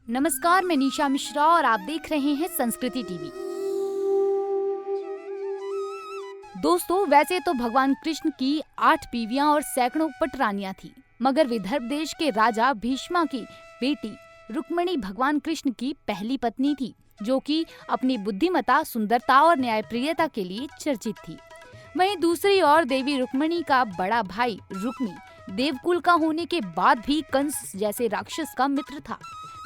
नमस्कार, मैं निशा मिश्रा और आप देख रहे हैं संस्कृति टीवी। दोस्तों, वैसे तो भगवान कृष्ण की 8 बीवियां और सैकड़ों पटरानियां थी, मगर विदर्भ देश के राजा भीष्मा की बेटी रुक्मिणी भगवान कृष्ण की पहली पत्नी थी, जो कि अपनी बुद्धिमता, सुंदरता और न्यायप्रियता के लिए चर्चित थी। वहीं दूसरी ओर देवी रुक्मिणी का बड़ा भाई रुक्मी देवकुल का होने के बाद भी कंस जैसे राक्षस का मित्र था।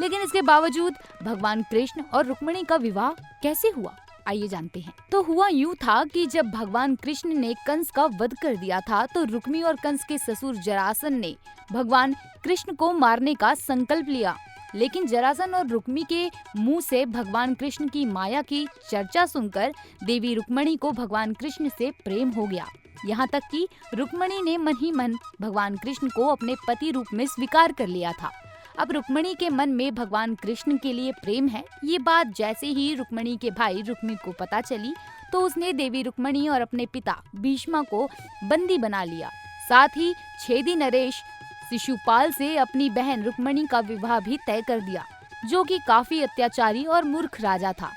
लेकिन इसके बावजूद भगवान कृष्ण और रुक्मिणी का विवाह कैसे हुआ, आइए जानते हैं। तो हुआ यूँ था कि जब भगवान कृष्ण ने कंस का वध कर दिया था, तो रुक्मी और कंस के ससुर जरासन ने भगवान कृष्ण को मारने का संकल्प लिया। लेकिन जरासन और रुक्मी के मुंह से भगवान कृष्ण की माया की चर्चा सुनकर देवी रुक्मिणी को भगवान कृष्ण से प्रेम हो गया। यहाँ तक कि रुक्मिणी ने मन ही मन भगवान कृष्ण को अपने पति रूप में स्वीकार कर लिया था। अब रुक्मिणी के मन में भगवान कृष्ण के लिए प्रेम है, ये बात जैसे ही रुक्मिणी के भाई रुक्मी को पता चली, तो उसने देवी रुक्मिणी और अपने पिता भीष्मा को बंदी बना लिया। साथ ही छेदी नरेश शिशुपाल से अपनी बहन रुक्मिणी का विवाह भी तय कर दिया, जो कि काफी अत्याचारी और मूर्ख राजा था।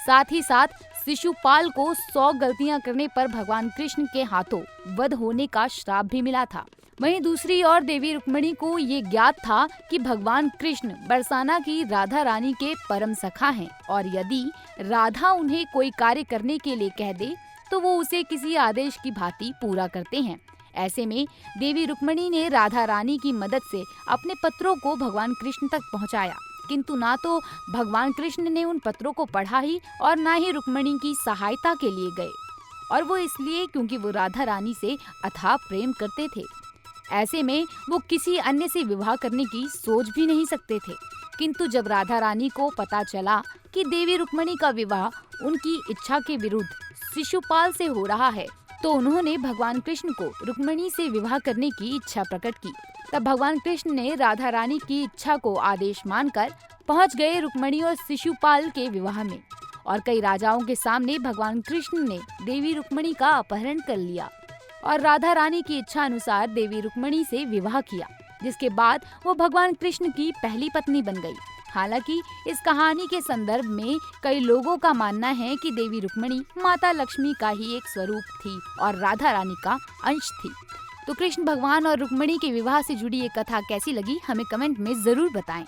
साथ ही साथ शिशुपाल को 100 गलतियां करने पर भगवान कृष्ण के हाथों वध होने का श्राप भी मिला था। वहीं दूसरी ओर देवी रुक्मिणी को ये ज्ञात था कि भगवान कृष्ण बरसाना की राधा रानी के परम सखा हैं, और यदि राधा उन्हें कोई कार्य करने के लिए कह दे तो वो उसे किसी आदेश की भांति पूरा करते हैं। ऐसे में देवी रुक्मिणी ने राधा रानी की मदद से अपने पत्रों को भगवान कृष्ण तक पहुंचाया, किंतु ना तो भगवान कृष्ण ने उन पत्रों को पढ़ा ही और ना ही रुक्मिणी की सहायता के लिए गए, और वो इसलिए क्योंकि वो राधा रानी से अथाह प्रेम करते थे। ऐसे में वो किसी अन्य से विवाह करने की सोच भी नहीं सकते थे। किंतु जब राधा रानी को पता चला कि देवी रुक्मिणी का विवाह उनकी इच्छा के विरुद्ध शिशुपाल से हो रहा है, तो उन्होंने भगवान कृष्ण को रुक्मिणी से विवाह करने की इच्छा प्रकट की। तब भगवान कृष्ण ने राधा रानी की इच्छा को आदेश मानकर पहुंच गए रुक्मिणी और शिशुपाल के विवाह में, और कई राजाओं के सामने भगवान कृष्ण ने देवी रुक्मिणी का अपहरण कर लिया और राधा रानी की इच्छा अनुसार देवी रुक्मिणी से विवाह किया, जिसके बाद वो भगवान कृष्ण की पहली पत्नी बन गई। हालांकि इस कहानी के संदर्भ में कई लोगों का मानना है कि देवी रुक्मिणी माता लक्ष्मी का ही एक स्वरूप थी और राधा रानी का अंश थी। तो कृष्ण भगवान और रुक्मिणी के विवाह से जुड़ी ये कथा कैसी लगी, हमें कमेंट में जरूर बताएं।